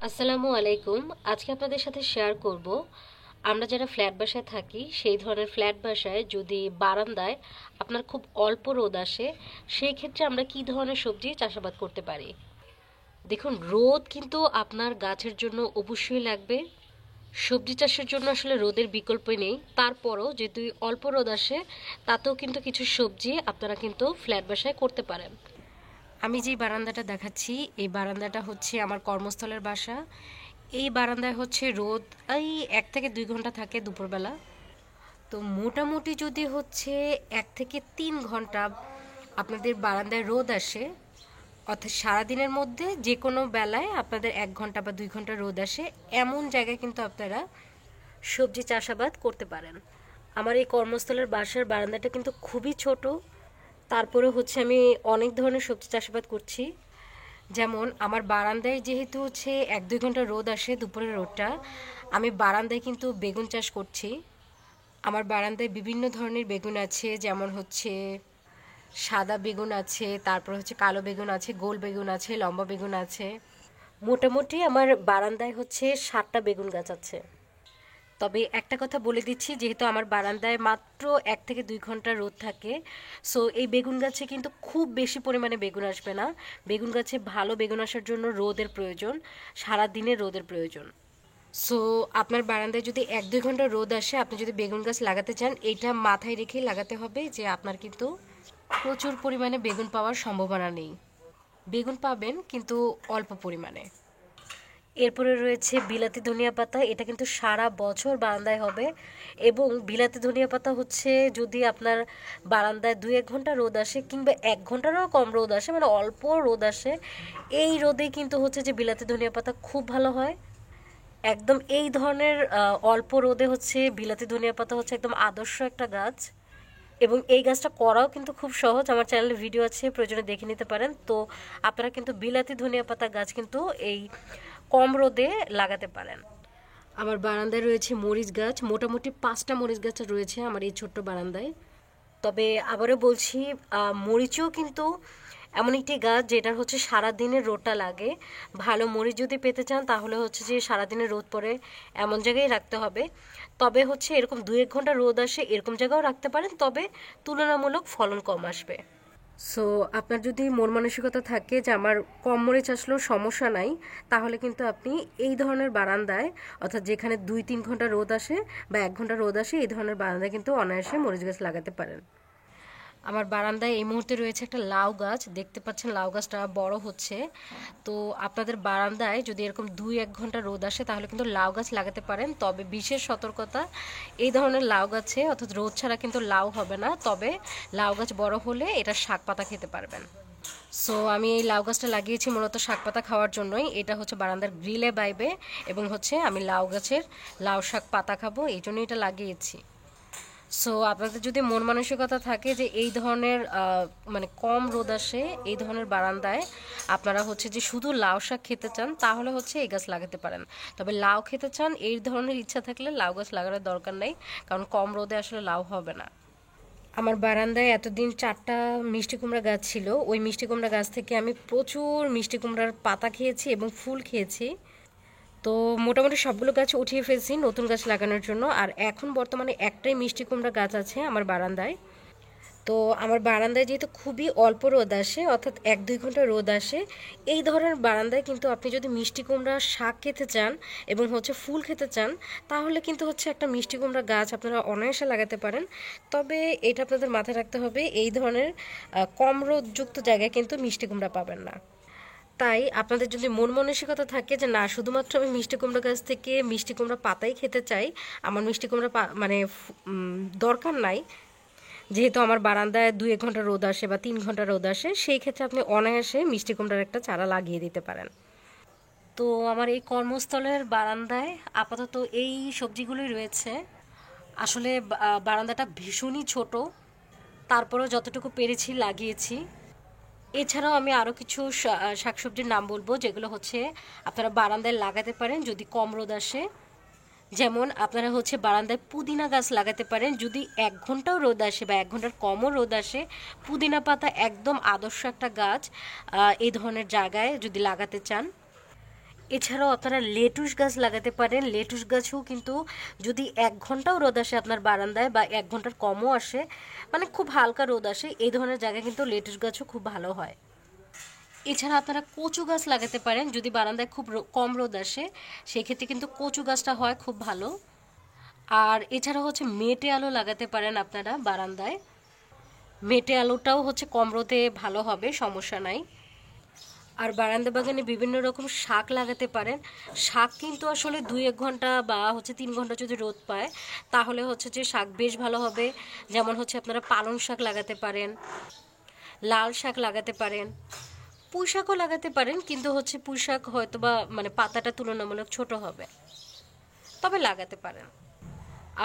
আসসালামু আলাইকুম। আজকে আপনাদের সাথে শেয়ার করব আমরা যারা ফ্ল্যাট বাসায় থাকি সেই ধরনের ফ্ল্যাট বাসায় যদি বারান্দায় আপনার খুব অল্প রোদ আসে সেই ক্ষেত্রে আমরা কি ধরনের সবজি চাষাবাদ করতে পারি। দেখুন, রোদ কিন্তু আপনার গাছের জন্য অবশ্যই লাগবে। সবজি চাষের জন্য আসলে রোদের বিকল্প নেই, তারপরও যদি অল্প রোদ আসে তাতেও কিন্তু কিছু সবজি আপনারা কিন্তু ফ্ল্যাট বাসায় করতে পারেন। আমি যে বারান্দাটা দেখাচ্ছি এই বারান্দাটা হচ্ছে আমার কর্মস্থলের বাসা। এই বারান্দায় হচ্ছে রোদ এই 1 থেকে 2 ঘন্টা থাকে দুপুরবেলা। তো মোটামুটি যদি হচ্ছে 1 থেকে 3 ঘন্টা আপনাদের বারান্দায় রোদ আসে, অর্থাৎ সারাদিনের মধ্যে যে কোনো বেলায় আপনাদের 1 ঘন্টা বা 2 ঘন্টা রোদ আসে, এমন জায়গায় কিন্তু আপনারা সবজি চাষাবাদ করতে পারেন। আমার এই কর্মস্থলের বাসার বারান্দাটা কিন্তু খুবই ছোট, তারপরে হচ্ছে আমি অনেক ধরনের সবজি চাষাবাদ করছি। যেমন আমার বারান্দায় যেহেতু হচ্ছে 1-2 ঘন্টা রোদ আসে, দুপুরের রোদটা, আমি বারান্দায় কিন্তু বেগুন চাষ করছি। আমার বারান্দায় বিভিন্ন ধরনের বেগুন আছে, যেমন হচ্ছে সাদা বেগুন আছে, তারপর হচ্ছে কালো বেগুন আছে, গোল বেগুন আছে, লম্বা বেগুন আছে। মোটামুটি আমার বারান্দায় হচ্ছে 7টা বেগুন গাছ আছে। তবে একটা কথা বলে দিচ্ছি, যেহেতু আমার বারান্দায় মাত্র 1 থেকে 2 ঘন্টা রোদ থাকে, সো এই বেগুন গাছে কিন্তু খুব বেশি পরিমাণে বেগুন আসবে না। বেগুন গাছে ভালো বেগুন আসার জন্য রোদের প্রয়োজন, সারা দিনের রোদের প্রয়োজন। সো আপনার বারান্দায় যদি 1-2 ঘন্টা রোদ আসে, আপনি যদি বেগুন গাছ লাগাতে চান, এইটা মাথায় রেখেই লাগাতে হবে যে আপনার কিন্তু প্রচুর পরিমাণে বেগুন পাওয়ার সম্ভাবনা নেই। বেগুন পাবেন কিন্তু অল্প পরিমাণে। এরপরে রয়েছে বিলাতি ধনিয়া পাতা। এটা কিন্তু সারা বছর বারান্দায় হবে, এবং বিলাতি ধনিয়া পাতা হচ্ছে যদি আপনার বারান্দায় 2-1 ঘন্টা রোদ আসে কিংবা 1 ঘন্টারও কম রোদ আসে, মানে অল্প রোদ আসে, এই রোদে কিন্তু হচ্ছে যে বিলাতি ধনিয়া পাতা খুব ভালো হয়। একদম এই ধরনের অল্প রোদে হচ্ছে বিলাতি ধনিয়া পাতা হচ্ছে একদম আদর্শ একটা গাছ, এবং এই গাছটা করাও কিন্তু খুব সহজ। আমার চ্যানেলে ভিডিও আছে, প্রয়োজনে দেখে নিতে পারেন। তো আপনারা কিন্তু বিলাতি ধনিয়া পাতা গাছ কিন্তু এই কম রোদে লাগাতে পারেন। আমার বারান্দায় রয়েছে মরিচ গাছ, মোটামুটি 5টা মরিচ গাছ রয়েছে আমার এই ছোট্ট বারান্দায়। তবে আবারও বলছি, মরিচও কিন্তু এমন একটি গাছ যেটার হচ্ছে সারাদিনের রোদটা লাগে। ভালো মরিচ যদি পেতে চান তাহলে হচ্ছে যে সারাদিনের রোদ পড়ে এমন জায়গায় রাখতে হবে। তবে হচ্ছে এরকম 2-1 ঘন্টা রোদ আসে এরকম জায়গাও রাখতে পারেন, তবে তুলনামূলক ফলন কম আসবে। সো আপনার যদি মন মানসিকতা থাকে যে আমার কম মরিচ আসলেও সমস্যা নাই, তাহলে কিন্তু আপনি এই ধরনের বারান্দায়, অর্থাৎ যেখানে 2-3 ঘন্টা রোদ আসে বা 1 ঘন্টা রোদ আসে, এই ধরনের বারান্দায় কিন্তু অনায়াসে মরিচ গাছ লাগাতে পারেন। আমার বারান্দায় এই মুহূর্তে রয়েছে একটা লাউ গাছ, দেখতে পাচ্ছেন লাউ গাছটা বড় হচ্ছে। তো আপনাদের বারান্দায় যদি এরকম 2-1 ঘন্টা রোদ আসে তাহলে কিন্তু লাউ গাছ লাগাতে পারেন। তবে বিশেষ সতর্কতা, এই ধরনের লাউ গাছে অর্থাৎ রোদ ছাড়া কিন্তু লাউ হবে না, তবে লাউ গাছ বড় হলে এটা শাক পাতা খেতে পারবেন। সো আমি এই লাউ গাছটা লাগিয়েছি মূলত শাক পাতা খাওয়ার জন্যই। এটা হচ্ছে বারান্দার গ্রিলে বাইবে, এবং হচ্ছে আমি লাউ গাছের লাউ শাক পাতা খাবো, এই জন্যই এটা লাগিয়েছি। সো আপনাদের যদি মন মানসিকতা থাকে যে এই ধরনের মানে কম রোদ আসে এই ধরনের বারান্দায় আপনারা হচ্ছে যে শুধু লাউ শাক খেতে চান, তাহলে হচ্ছে এই গাছ লাগাতে পারেন। তবে লাউ খেতে চান এই ধরনের ইচ্ছা থাকলে লাউ গাছ লাগানোর দরকার নেই, কারণ কম রোদে আসলে লাউ হবে না। আমার বারান্দায় এতদিন 4টা মিষ্টি কুমড়া গাছ ছিল। ওই মিষ্টি কুমড়া গাছ থেকে আমি প্রচুর মিষ্টি কুমড়ার পাতা খেয়েছি এবং ফুল খেয়েছি। তো মোটামুটি সবগুলো গাছ উঠিয়ে ফেলছি নতুন গাছ লাগানোর জন্য। আর এখন বর্তমানে একটাই মিষ্টি কুমড়া গাছ আছে আমার বারান্দায়। তো আমার বারান্দায় যেহেতু খুবই অল্প রোদ আসে, অর্থাৎ 1-2 ঘন্টা রোদ আসে, এই ধরনের বারান্দায় কিন্তু আপনি যদি মিষ্টি কুমড়া শাক খেতে চান এবং হচ্ছে ফুল খেতে চান, তাহলে কিন্তু হচ্ছে একটা মিষ্টি কুমড়া গাছ আপনারা অনায়াসে লাগাতে পারেন। তবে এটা আপনাদের মাথায় রাখতে হবে, এই ধরনের কম রোদযুক্ত জায়গায় কিন্তু মিষ্টি কুমড়া পাবেন না। তাই আপনাদের যদি মন মানসিকতা থাকে যে না, শুধুমাত্র আমি মিষ্টি কুমড়া গাছ থেকে মিষ্টি কুমড়া পাতাই খেতে চাই, আমার মিষ্টি কুমড়া মানে দরকার নাই, যেহেতু আমার বারান্দায় 2-1 ঘন্টা রোদ আসে বা 3 ঘন্টা রোদ আসে, সেই ক্ষেত্রে আপনি অনায়াসে মিষ্টি কুমড়ার একটা চারা লাগিয়ে দিতে পারেন। তো আমার এই কর্মস্থলের বারান্দায় আপাতত এই সবজিগুলোই রয়েছে। আসলে বারান্দাটা ভীষণই ছোট, তারপরেও যতটুকু পেরেছি লাগিয়েছি। এছাড়াও আমি আরও কিছু শাকসবজির নাম বলবো যেগুলো হচ্ছে আপনারা বারান্দায় লাগাতে পারেন যদি কম রোদ আসে। যেমন আপনারা হচ্ছে বারান্দায় পুদিনা গাছ লাগাতে পারেন যদি 1 ঘন্টাও রোদ আসে বা 1 ঘন্টার কমও রোদ আসে। পুদিনা পাতা একদম আদর্শ একটা গাছ এই ধরনের জায়গায় যদি লাগাতে চান। এছাড়াও আপনারা লেটুস গাছ লাগাতে পারেন। লেটুস গাছও কিন্তু যদি 1 ঘন্টাও রোদ আসে আপনার বারান্দায় বা 1 ঘন্টার কমও আসে, মানে খুব হালকা রোদ আসে, এই ধরনের জায়গায় কিন্তু লেটুস গাছও খুব ভালো হয়। এছাড়া আপনারা কচু গাছ লাগাতে পারেন যদি বারান্দায় খুব কম রোদ আসে, সেক্ষেত্রে কিন্তু কচু গাছটা হয় খুব ভালো। আর এছাড়া হচ্ছে মেটে আলু লাগাতে পারেন আপনারা বারান্দায়। মেটে আলুটাও হচ্ছে কম রোদে ভালো হবে, সমস্যা নাই। আর বারান্দা বাগানে বিভিন্ন রকম শাক লাগাতে পারেন। শাক কিন্তু আসলে 2-1 ঘন্টা বা হচ্ছে 3 ঘন্টা যদি রোদ পায় তাহলে হচ্ছে যে শাক বেশ ভালো হবে। যেমন হচ্ছে আপনারা পালং শাক লাগাতে পারেন, লাল শাক লাগাতে পারেন, পুঁই শাকও লাগাতে পারেন, কিন্তু হচ্ছে পুঁই শাক হয়তো বা মানে পাতাটা তুলনামূলক ছোট হবে, তবে লাগাতে পারেন।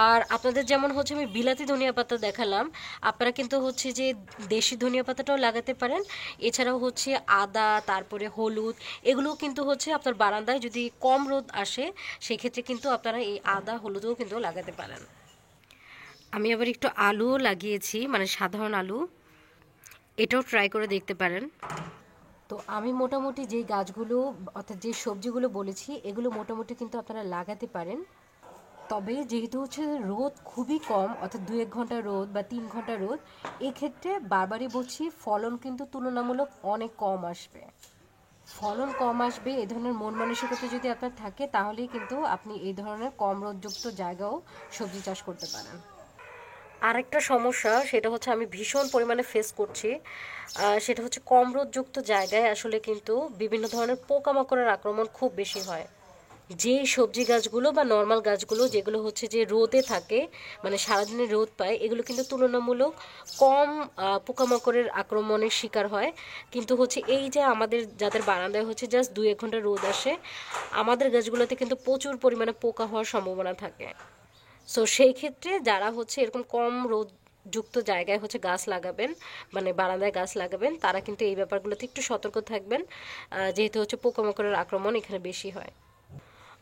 আর আপনাদের যেমন হচ্ছে আমি বিলাতি ধনিয়া পাতা দেখালাম, আপনারা কিন্তু হচ্ছে যে দেশি ধনিয়া পাতাটাও লাগাতে পারেন। এছাড়াও হচ্ছে আদা, তারপরে হলুদ, এগুলোও কিন্তু হচ্ছে আপনার বারান্দায় যদি কম রোদ আসে সেক্ষেত্রে কিন্তু আপনারা এই আদা হলুদও কিন্তু লাগাতে পারেন। আমি আবার একটু আলুও লাগিয়েছি, মানে সাধারণ আলু, এটাও ট্রাই করে দেখতে পারেন। তো আমি মোটামুটি যেই গাছগুলো অর্থাৎ যে সবজিগুলো বলেছি এগুলো মোটামুটি কিন্তু আপনারা লাগাতে পারেন। তবে যেহেতু হচ্ছে রোদ খুবই কম, অর্থাৎ 2-1 ঘন্টা রোদ বা 3 ঘন্টা রোদ, এক্ষেত্রে বারবারই বলছি ফলন কিন্তু তুলনামূলক অনেক কম আসবে। ফলন কম আসবে এ ধরনের মন মানসিকতা যদি আপনার থাকে তাহলেই কিন্তু আপনি এই ধরনের কম রোদযুক্ত জায়গাও সবজি চাষ করতে পারেন। আরেকটা সমস্যা সেটা হচ্ছে আমি ভীষণ পরিমাণে ফেস করছি, সেটা হচ্ছে কম রোদযুক্ত জায়গায় আসলে কিন্তু বিভিন্ন ধরনের পোকামাকড়ের আক্রমণ খুব বেশি হয়। যে সবজি গাছগুলো বা নর্মাল গাছগুলো যেগুলো হচ্ছে যে রোদে থাকে, মানে সারাদিনে রোদ পায়, এগুলো কিন্তু তুলনামূলক কম পোকামাকড়ের আক্রমণের শিকার হয়। কিন্তু হচ্ছে এই যে আমাদের যাদের বারান্দায় হচ্ছে জাস্ট 2-1 ঘন্টা রোদ আসে, আমাদের গাছগুলোতে কিন্তু প্রচুর পরিমাণে পোকা হওয়ার সম্ভাবনা থাকে। সো সেই ক্ষেত্রে যারা হচ্ছে এরকম কম রোদ যুক্ত জায়গায় হচ্ছে গাছ লাগাবেন, মানে বারান্দায় গাছ লাগাবেন, তারা কিন্তু এই ব্যাপারগুলোতে একটু সতর্ক থাকবেন, যেহেতু হচ্ছে পোকামাকড়ের আক্রমণ এখানে বেশি হয়।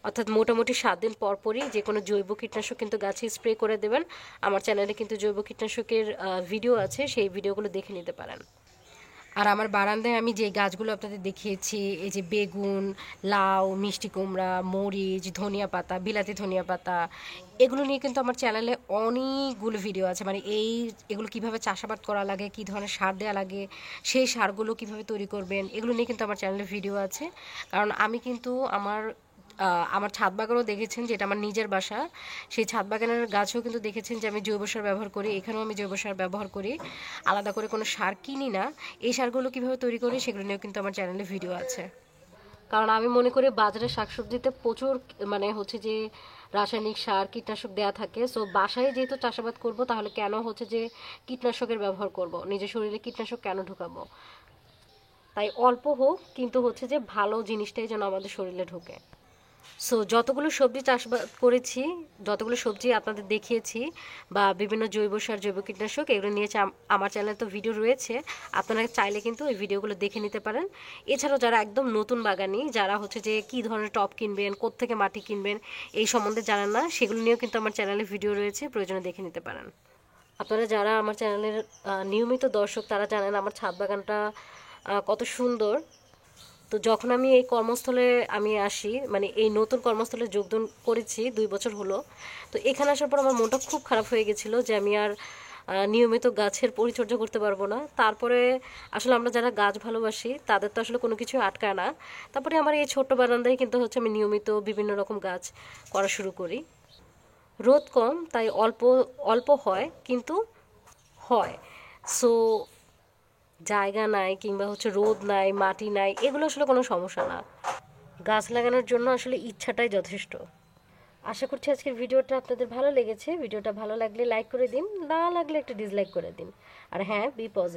অর্থাৎ মোটামুটি 7 দিন পর পরই যে কোনো জৈব কীটনাশক কিন্তু গাছে স্প্রে করে দেবেন। আমার চ্যানেলে কিন্তু জৈব কীটনাশকের ভিডিও আছে, সেই ভিডিওগুলো দেখে নিতে পারেন। আর আমার বারান্দায় আমি যে গাছগুলো আপনাদের দেখিয়েছি, এই যে বেগুন, লাউ, মিষ্টি কুমড়া, মরিচ, ধনিয়া পাতা, বিলাতি ধনিয়া পাতা, এগুলো নিয়ে কিন্তু আমার চ্যানেলে অনেকগুলো ভিডিও আছে। মানে এগুলো কিভাবে চাষাবাদ করা লাগে, কী ধরনের সার দেওয়া লাগে, সেই সারগুলো কিভাবে তৈরি করবেন, এগুলো নিয়ে কিন্তু আমার চ্যানেলে ভিডিও আছে। কারণ আমি কিন্তু আমার ছাদ বাগানও দেখেছেন, যেটা আমার নিজের বাসা, সেই ছাদ বাগানের গাছও কিন্তু দেখেছেন যে আমি জৈব সার ব্যবহার করি। এখানেও আমি জৈব সার ব্যবহার করি, আলাদা করে কোনো সার কিনি না। এই সারগুলো কীভাবে তৈরি করি সেগুলো নিয়েও কিন্তু আমার চ্যানেলে ভিডিও আছে। কারণ আমি মনে করি বাজারে শাকসবজিতে প্রচুর মানে হচ্ছে যে রাসায়নিক সার, কীটনাশক দেয়া থাকে। সো বাসায় যেহেতু চাষাবাদ করব, তাহলে কেন হচ্ছে যে কীটনাশকের ব্যবহার করব, নিজের শরীরে কীটনাশক কেন ঢুকাবো? তাই অল্প হোক, কিন্তু হচ্ছে যে ভালো জিনিসটাই যেন আমাদের শরীরে ঢোকে। সো যতগুলো সবজি চাষবাদ করেছি, যতগুলো সবজি আপনাদের দেখিয়েছি, বা বিভিন্ন জৈব সার, জৈব কীটনাশক, এগুলো নিয়েছে আমার চ্যানেলে তো ভিডিও রয়েছে, আপনারা চাইলে কিন্তু এই ভিডিওগুলো দেখে নিতে পারেন। এছাড়াও যারা একদম নতুন বাগানি, যারা হচ্ছে যে কী ধরনের টব কিনবেন, কোত্থেকে মাটি কিনবেন, এই সম্বন্ধে জানেন না, সেগুলো নিয়েও কিন্তু আমার চ্যানেলে ভিডিও রয়েছে, প্রয়োজনে দেখে নিতে পারেন। আপনারা যারা আমার চ্যানেলের নিয়মিত দর্শক, তারা জানেন আমার ছাদ বাগানটা কত সুন্দর। তো যখন আমি এই কর্মস্থলে আমি আসি, মানে এই নতুন কর্মস্থলে যোগদান করেছি 2 বছর হলো, তো এখানে আসার পর আমার মনটা খুব খারাপ হয়ে গেছিলো যে আমি আর নিয়মিত গাছের পরিচর্যা করতে পারবো না। তারপরে আসলে আমরা যারা গাছ ভালোবাসি তাদের তো আসলে কোনো কিছু আটকায় না। তারপরে আমার এই ছোট্ট বারান্দায় কিন্তু হচ্ছে আমি নিয়মিত বিভিন্ন রকম গাছ করা শুরু করি। রোদ কম, তাই অল্প অল্প হয়, কিন্তু হয়। সো জায়গা নাই, কিংবা হচ্ছে রোদ নাই, মাটি নাই, এগুলো আসলে কোনো সমস্যা না। গাছ লাগানোর জন্য আসলে ইচ্ছাটাই যথেষ্ট। আশা করছি আজকের ভিডিওটা আপনাদের ভালো লেগেছে। ভিডিওটা ভালো লাগলে লাইক করে দিন, না লাগলে একটা ডিসলাইক করে দিন। আর হ্যাঁ, বি পজিটিভ।